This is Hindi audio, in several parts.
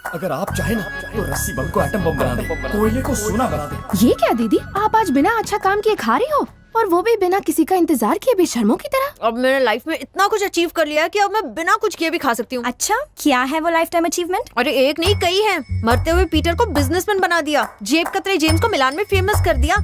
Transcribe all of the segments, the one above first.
अगर आप चाहे ना तो रस्सी बम को एटम बम बना दे, कोयले को सोना बना दे। ये क्या दीदी, आप आज बिना अच्छा काम किए खा रही हो, और वो भी बिना किसी का इंतजार किए बेशर्मों की तरह। अब मैंने लाइफ में इतना कुछ अचीव कर लिया है कि अब मैं बिना कुछ किए भी खा सकती हूँ। अच्छा, क्या है वो लाइफ टाइम अचीवमेंट? अरे एक नहीं कई हैं। मरते हुए पीटर को बिजनेसमैन बना दिया, जेब कतरे जेम्स को मिलान में फेमस कर दिया,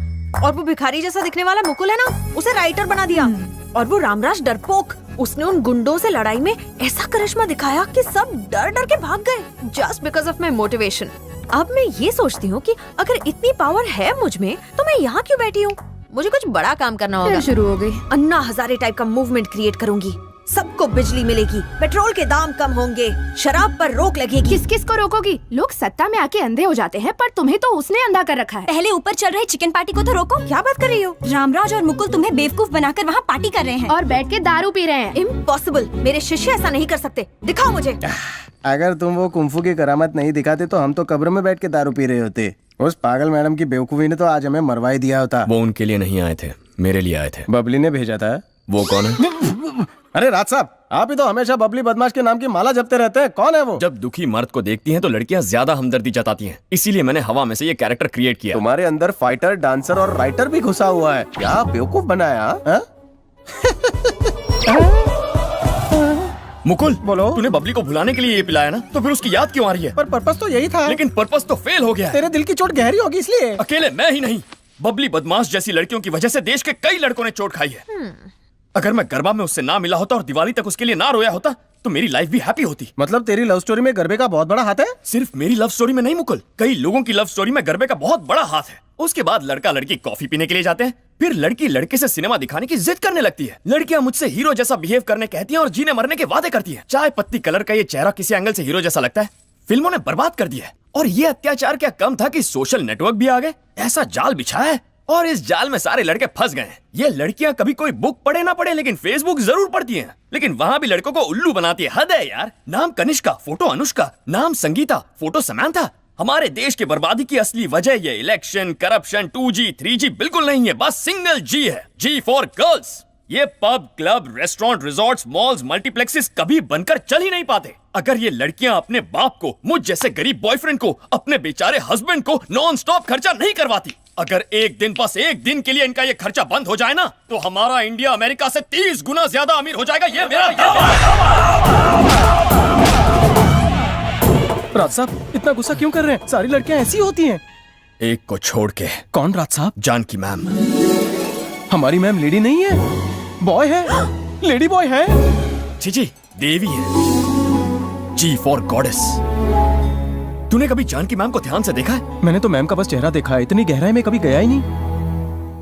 और वो भिखारी जैसा दिखने वाला मुकुल है ना, उसे राइटर बना दिया। और वो रामराज डरपोक, उसने उन गुंडों से लड़ाई में ऐसा करिश्मा दिखाया कि सब डर डर के भाग गए, just because of my motivation. अब मैं ये सोचती हूँ कि अगर इतनी पावर है मुझ में तो मैं यहाँ क्यों बैठी हूँ? मुझे कुछ बड़ा काम करना होगा। शुरू हो गई। अन्ना हजारे टाइप का मूवमेंट क्रिएट करूंगी। सबको बिजली मिलेगी, पेट्रोल के दाम कम होंगे, शराब पर रोक लगेगी। किस किस को रोकोगी? लोग सत्ता में आके अंधे हो जाते हैं, पर तुम्हें तो उसने अंधा कर रखा है। पहले ऊपर चल रहे चिकन पार्टी को तो रोको। क्या बात कर रही हो? रामराज और मुकुल तुम्हें बेवकूफ बनाकर वहाँ पार्टी कर रहे हैं और बैठ के दारू पी रहे हैं। इम्पॉसिबल, मेरे शिष्य ऐसा नहीं कर सकते। दिखाओ मुझे। अगर तुम वो कुंफू की करामत नहीं दिखाते तो हम तो कब्र में बैठ के दारू पी रहे होते। उस पागल मैडम की बेवकूफी ने तो आज हमें मरवा ही दिया होता। वो उनके लिए नहीं आए थे, मेरे लिए आए थे। बबली ने भेजा था। वो कौन है? अरे राज साहब, आप ही तो हमेशा बबली बदमाश के नाम की माला जपते रहते हैं। कौन है वो? जब दुखी मर्द को देखती हैं तो लड़कियां ज्यादा हमदर्दी जताती हैं, इसीलिए मैंने हवा में से ये कैरेक्टर क्रिएट किया। तुम्हारे अंदर फाइटर, डांसर और राइटर भी घुसा हुआ है। क्या बेवकूफ बनाया हा? मुकुल, बोलो। तूने बबली को भुलाने के लिए ये पिलाया ना, तो फिर उसकी याद क्यों आ रही है? पर पर्पस तो यही था। लेकिन पर्पस तो फेल हो गया है। तेरे दिल की चोट गहरी होगी इसलिए। अकेले मैं ही नहीं, बबली बदमाश जैसी लड़कियों की वजह से देश के कई लड़कों ने चोट खाई है। अगर मैं गरबा में उससे ना मिला होता और दिवाली तक उसके लिए ना रोया होता तो मेरी लाइफ भी हैप्पी होती। मतलब तेरी लव स्टोरी में गरबे का बहुत बड़ा हाथ है? सिर्फ मेरी लव स्टोरी में नहीं मुकुल, कई लोगों की लव स्टोरी में गरबे का बहुत बड़ा हाथ है। उसके बाद लड़का लड़की कॉफी पीने के लिए जाते हैं, फिर लड़की लड़के से सिनेमा दिखाने की जिद करने लगती है। लड़कियां मुझसे हीरो जैसा बिहेव करने कहती हैं और जीने मरने के वादे करती हैं। चाय पत्ती कलर का ये चेहरा किसी एंगल से हीरो जैसा लगता है, फिल्मों ने बर्बाद कर दिया है। और ये अत्याचार क्या कम था कि सोशल नेटवर्क भी आ गए, ऐसा जाल बिछाया है और इस जाल में सारे लड़के फंस गए हैं। ये लड़कियां कभी कोई बुक पढ़े ना पढ़े लेकिन फेसबुक जरूर पढ़ती हैं, लेकिन वहां भी लड़कों को उल्लू बनाती है। हद है यार। नाम कनिष्का, फोटो अनुष्का, नाम संगीता, फोटो समांथा। हमारे देश की बर्बादी की असली वजह ये इलेक्शन, करप्शन, 2G, 3G बिल्कुल नहीं है, बस सिंगल G है। G for girls. ये pub, club, restaurant, resorts, malls, multiplexes कभी बनकर चल ही नहीं पाते अगर ये लड़कियां अपने बाप को, मुझ जैसे गरीब बॉयफ्रेंड को, अपने बेचारे हस्बैंड को नॉन स्टॉप खर्चा नहीं करवाती। अगर एक दिन, बस एक दिन के लिए इनका ये खर्चा बंद हो जाए ना, तो हमारा इंडिया अमेरिका से 30 गुना ज्यादा अमीर हो जाएगा। ये मेरा राज साहब, इतना गुस्सा क्यों कर रहे हैं? सारी लड़कियां ऐसी होती हैं। एक को छोड़ के। कौन राज साहब? जानकी मैम। हमारी मैम लेडी नहीं है, बॉय है। लेडी बॉय है? जी देवी है। G for goddess. तूने कभी जानकी मैम को ध्यान से देखा है? मैंने तो मैम का बस चेहरा देखा है, इतनी गहराई में कभी गया ही नहीं।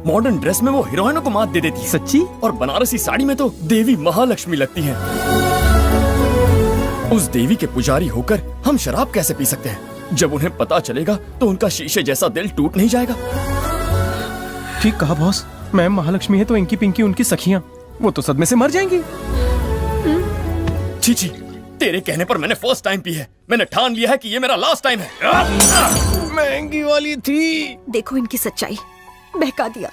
मॉडर्न ड्रेस में वो हीरोइनों को मात दे देती है। सच्ची? और बनारसी साड़ी में तो देवी महालक्ष्मी लगती है। उस देवी के पुजारी होकर हम शराब कैसे पी सकते हैं? जब उन्हें पता चलेगा तो उनका शीशे जैसा दिल टूट नहीं जाएगा? ठीक कहा बॉस। मैम महालक्ष्मी है तो इंकी पिंकी उनकी सखियां, वो तो सदमे से मर जाएंगी। छी, तेरे कहने पर मैंने फर्स्ट टाइम पी है। मैंने ठान लिया है कि ये मेरा लास्ट टाइम है। महंगी वाली थी। देखो इनकी सच्चाई, बहका दिया।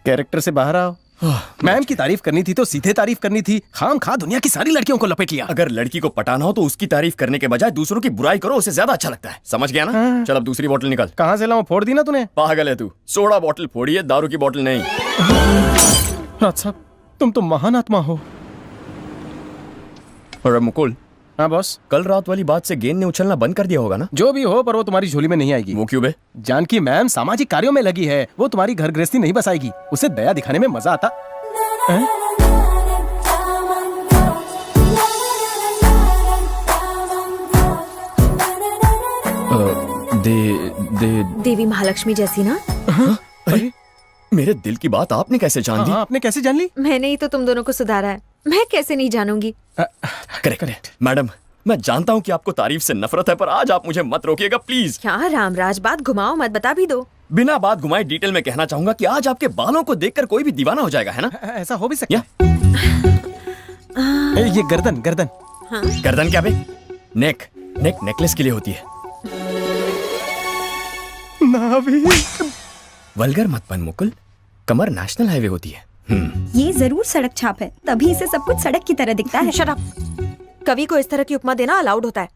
कैरेक्टर से बाहर आओ। मैम की तारीफ करनी थी तो सीधे तारीफ करनी थी, खाम खा दुनिया की सारी लड़कियों को लपेट लिया। अगर लड़की को पटाना हो तो उसकी तारीफ करने के बजाय दूसरों की बुराई करो, उसे ज्यादा अच्छा लगता है। समझ गया ना? चल अब दूसरी बोतल निकाल। कहाँ से लाऊं? फोड़ दी ना तूने? पागल है तू, सोडा बोतल फोड़ी है, दारू की बोतल नहीं। राज साहब, तुम तो महान आत्मा हो। और मुकुल, हाँ बॉस। कल रात वाली बात से गेंद ने उछलना बंद कर दिया होगा ना? जो भी हो, पर वो तुम्हारी झोली में नहीं आएगी। वो क्यों बे? जानकी मैम सामाजिक कार्यों में लगी है, वो तुम्हारी घर गृहस्थी नहीं बसाएगी। उसे दया दिखाने में मजा आता है? देवी महालक्ष्मी जैसी ना? अरे मेरे दिल की बात आपने कैसे जान ली? आपने कैसे जान ली? मैंने ही तो तुम दोनों को सुधारा है, मैं कैसे नहीं जानूंगी? करेक्ट मैडम, मैं जानता हूँ कि आपको तारीफ से नफरत है, पर आज आप मुझे मत रोकिएगा प्लीज। क्या रामराज, बात घुमाओ मत, बता भी दो। बिना बात घुमाए डिटेल में कहना चाहूंगा कि आज आपके बालों को देखकर कोई भी दीवाना हो जाएगा, है ना? ऐसा हो भी सकता है। ये गर्दन गर्दन। हाँ? गर्दन क्या बे? नेक नेकलेस के लिए होती है। वल्गर मत बन मुकुल, कमर नेशनल हाईवे होती है। ये जरूर सड़क छाप है, तभी इसे सब कुछ सड़क की तरह दिखता है। Shut up. कवि को इस तरह की उपमा देना अलाउड होता है।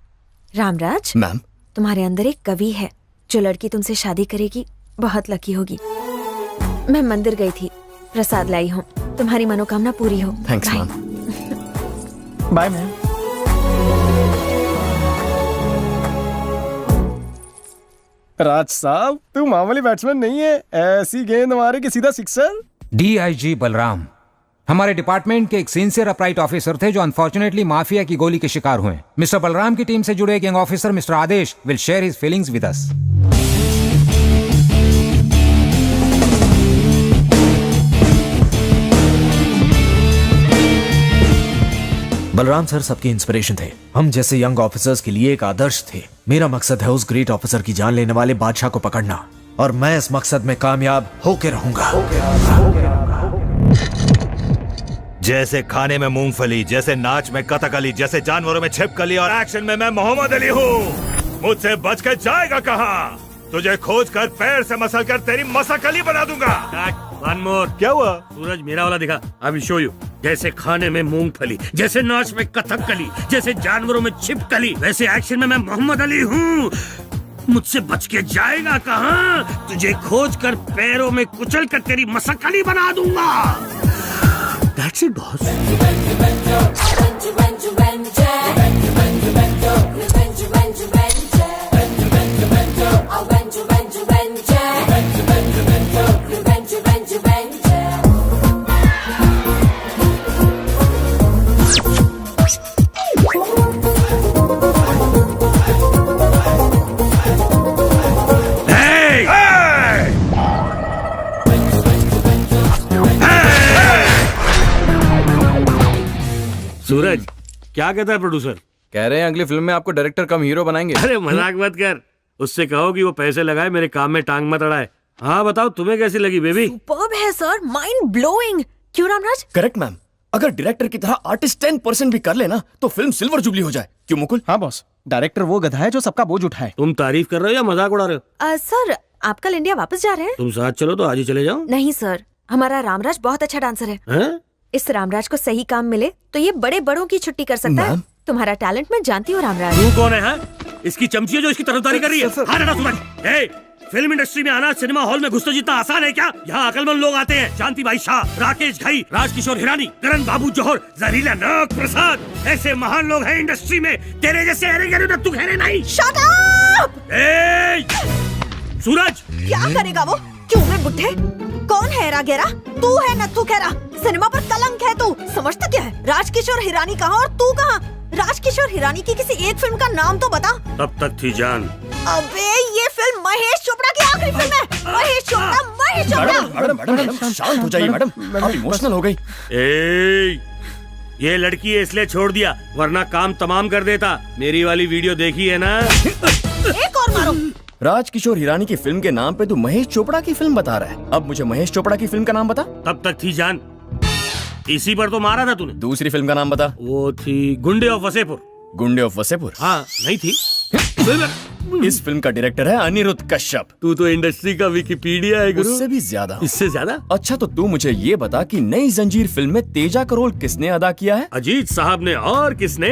रामराज, मैम, तुम्हारे अंदर एक कवि है। जो लड़की तुमसे शादी करेगी बहुत लकी होगी। मैं मंदिर गई थी, प्रसाद लाई हूँ। तुम्हारी मनोकामना पूरी हो। Thanks Bye. Ma'am. Bye ma'am. Raj साहब, तू मामूली बैट्समैन नहीं है, ऐसी गेंद मारे कि सीधा सिक्सर। डीआईजी बलराम हमारे डिपार्टमेंट के एक सिंसियर अपराइट ऑफिसर थे जो अनफॉर्चुनेटली माफिया की गोली के शिकार हुए। मिस्टर बलराम की टीम से जुड़े एक young officer mister Aadesh will share his feelings with us. Balram sir सबकी इंस्पिरेशन थे। हम जैसे यंग ऑफिसर्स के लिए एक आदर्श थे। मेरा मकसद है उस ग्रेट ऑफिसर की जान लेने वाले बादशाह को पकड़ना, और मैं इस मकसद में कामयाब होके रहूंगा। जैसे खाने में मूंगफली, जैसे नाच में कथकली, जैसे जानवरों में छिपकली और एक्शन में मैं मोहम्मद अली हूँ। मुझसे बच के जाएगा कहाँ? तुझे खोज कर पैर से मसल कर तेरी मसकली बना दूंगा। One more. क्या हुआ? सूरज मेरा वाला दिखा। अभी शो यू। जैसे खाने में मूंगफली, जैसे नाच में कथकली, जैसे जानवरों में छिपकली, वैसे एक्शन में मैं मोहम्मद अली हूँ। मुझसे बच के जाएगा कहाँ? तुझे खोज कर पैरों में कुचल कर तेरी मसकली बना दूंगा। That's it, boss. सूरज, क्या कहता है प्रोड्यूसर? कह रहे हैं अगली फिल्म में आपको डायरेक्टर कम हीरो बनाएंगे। अरे मजाक मत कर। उससे कहो कि वो पैसे लगाए, मेरे काम में टांग मत अड़ाए। हाँ बताओ, तुम्हें कैसी लगी बेबी? सुपर्ब है सर, माइंड ब्लोइंग। क्यों रामराज? Correct ma'am. अगर डायरेक्टर की तरह आर्टिस्ट 10% भी कर लेना तो फिल्म सिल्वर जुबली हो जाए। क्यों मुकुल? हाँ बॉस, डायरेक्टर वो गधा है जो सबका बोझ उठाए। तुम तारीफ कर रहे हो या मजाक उड़ा रहे हो? सर, आप कल इंडिया वापस जा रहे हैं? तुम साथ चलो तो आज ही चले जाओ। नहीं सर, हमारा रामराज बहुत अच्छा डांसर है। हैं? इस रामराज को सही काम मिले तो ये बड़े बड़ों की छुट्टी कर सकता है। मैम? तुम्हारा टैलेंट मैं जानती हूँ रामराज। तू कौन है? हाँ? इसकी चमची है जो इसकी तरफदारी कर रही है। हाँ ना सूरज। ए, फिल्म इंडस्ट्री में आना सिनेमा हॉल में घुसना जितना आसान है क्या? यहाँ अकलमंद लोग आते हैं। शांति भाई शाह, राकेश घई, राजकिशोर हिरानी, करण बाबू जौहर, जहरीला नाग प्रसाद, ऐसे महान लोग हैं इंडस्ट्री में। तेरे जैसे नत्थु खैरे नहीं। Shut up! सूरज, क्या करेगा वो? क्यों मैं बुढ़े? कौन है रागेरा? तू है नत्थु खेरा। सिनेमा पर कलंक है तू। समझता क्या है? राजकिशोर हिरानी कहाँ और तू कहाँ? राजकिशोर हिरानी की किसी एक फिल्म का नाम तो बता। तब तक थी जान। अबे ये फिल्म महेश चोपड़ा की आखिरी फिल्म है। महेश चोपड़ा। मैडम शांत हो जाइए मैडम, आप इमोशनल हो गई। ये लड़की है इसलिए छोड़ दिया, वरना काम तमाम कर देता। मेरी वाली वीडियो देखी है ना? एक और मारो। राजकिशोर हिरानी की फिल्म के नाम पे तू महेश चोपड़ा की फिल्म बता रहा है। अब मुझे महेश चोपड़ा की फिल्म का नाम बता। तब तक थी जान। इसी पर तो मारा था तूने। दूसरी फिल्म का नाम बता। वो थी गुंडे ऑफ वसेपुर। गुंडे ऑफ वसेपुर? हाँ, नहीं थी। इस फिल्म का डायरेक्टर है अनिरुद्ध कश्यप। तू तो इंडस्ट्री का विकिपीडिया है गुरु। उससे भी ज्यादा। इससे ज्यादा? अच्छा तो तू मुझे ये बता कि नई जंजीर फिल्म में तेजा का रोल किसने अदा किया है? अजीत साहब ने। और किसने?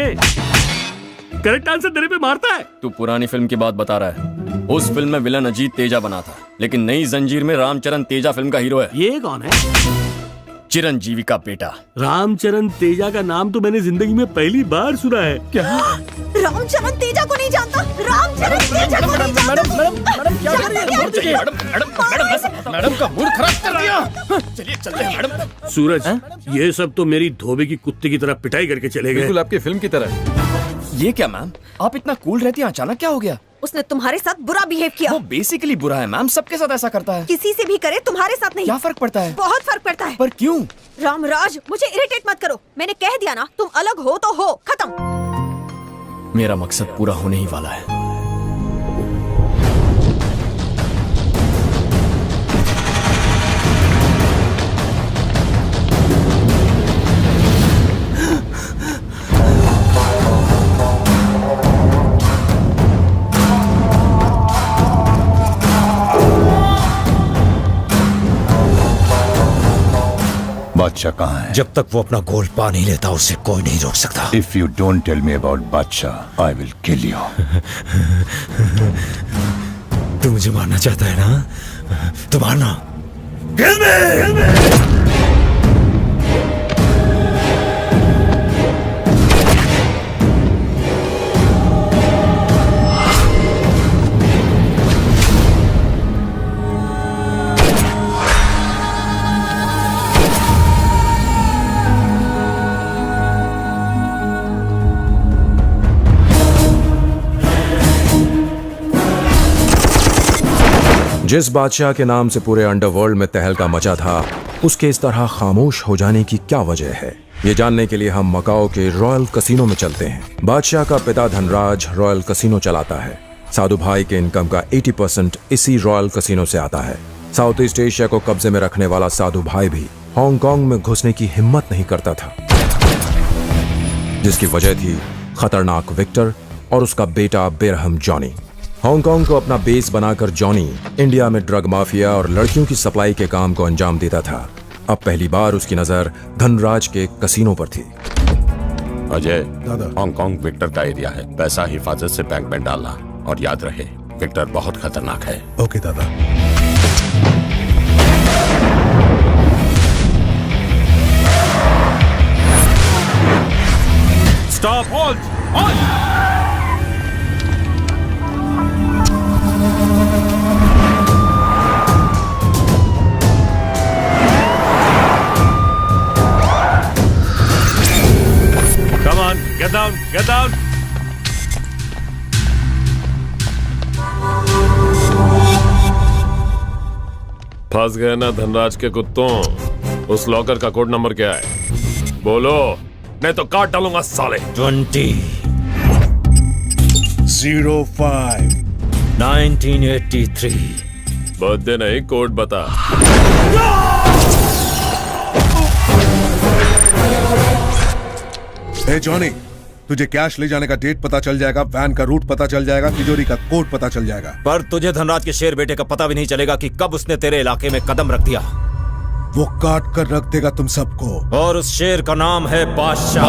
करेक्ट आंसर देने पे मारता है। तू पुरानी फिल्म की बात बता रहा है। उस फिल्म में विलन अजीत तेजा बना था, लेकिन नई जंजीर में रामचरण तेजा फिल्म का हीरो है। ये कौन है? चिरंजीवी का बेटा। रामचरण तेजा का नाम तो मैंने जिंदगी में पहली बार सुना है। क्या? रामचरण तेजा को नहीं जानता? रामचरण तेजा को नहीं जानता? मैडम क्या कर रही है? मैडम का मूड खराब कर दिया। चलिए चलते हैं मैडम। सूरज, ये सब तो मेरी धोबे की कुत्ते की तरह पिटाई करके चले गए। बिल्कुल आपकी फिल्म की तरह। ये क्या मैम, आप इतना कूल रहती हैं, अचानक क्या हो गया? उसने तुम्हारे साथ बुरा बिहेव किया। वो बेसिकली बुरा है मैम, सबके साथ ऐसा करता है। किसी से भी करे, तुम्हारे साथ नहीं। क्या फर्क पड़ता है? बहुत फर्क पड़ता है। पर क्यों? रामराज, मुझे इरिटेट मत करो। मैंने कह दिया ना, तुम अलग हो तो हो, खत्म। मेरा मकसद पूरा होने ही वाला है। बादशाह कहाँ है? जब तक वो अपना गोल पा नहीं लेता उसे कोई नहीं रोक सकता। If you don't tell me about बादशाह, I will kill you. तू मुझे मारना चाहता है ना? तो मारना। Kill me! Kill me! जिस बादशाह के नाम से पूरे अंडरवर्ल्ड में तहलका मचा था, उसके इस तरह खामोश हो जाने की क्या वजह है, ये जानने के लिए हम मकाओ के रॉयल कसिनो में चलते हैं। बादशाह का पिता धनराज रॉयल कसिनो चलाता है। साधु भाई के इनकम का 80% इसी रॉयल कसिनो से आता है। साउथ ईस्ट एशिया को कब्जे में रखने वाला साधु भाई भी हांगकांग में घुसने की हिम्मत नहीं करता था, जिसकी वजह थी खतरनाक विक्टर और उसका बेटा बेरहम जॉनी। हांगकांग को अपना बेस बनाकर जॉनी इंडिया में ड्रग माफिया और लड़कियों की सप्लाई के काम को अंजाम देता था। अब पहली बार उसकी नजर धनराज के कसीनो पर थी। अजय, हांगकांग विक्टर का एरिया है, पैसा हिफाजत से बैंक में डालना और याद रहे विक्टर बहुत खतरनाक है। ओके दादा। Stop! Hold! Hold! Come on, get down, get down. फंस गए ना धनराज के कुत्तों। उस लॉकर का कोड नंबर क्या है? बोलो, नहीं तो काट डालूंगा साले। 20 05 1983। बर्थडे नहीं, कोड बता। हे जॉनी, तुझे कैश ले जाने का डेट पता चल जाएगा, वैन का रूट पता चल जाएगा, तिजोरी का कोड पता चल जाएगा। पर तुझे धनराज के शेर बेटे का पता भी नहीं चलेगा कि कब उसने तेरे इलाके में कदम रख दिया। वो काट कर रख देगा तुम सबको। और उस शेर का नाम है बादशाह।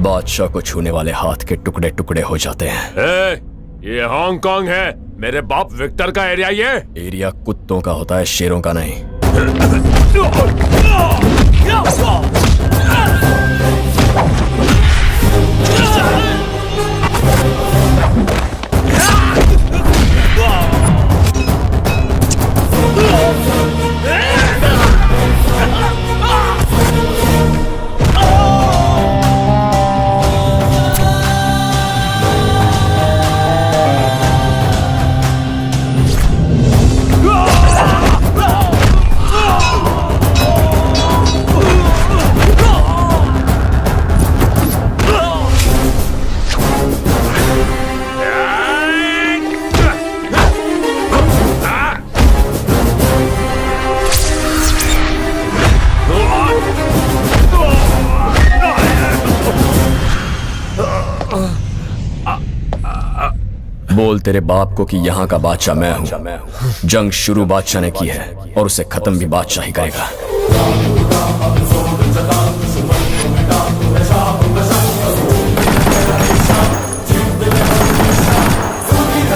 बादशाह को छूने वाले हाथ के टुकड़े टुकड़े हो जाते हैं। ये हांगकांग है, मेरे बाप विक्टर का एरिया। ये एरिया कुत्तों का होता है, शेरों का नहीं। बोल तेरे बाप को कि यहाँ का बादशाह मैं हूँ। जंग शुरू बादशाह ने की है और उसे खत्म भी बादशाह ही करेगा।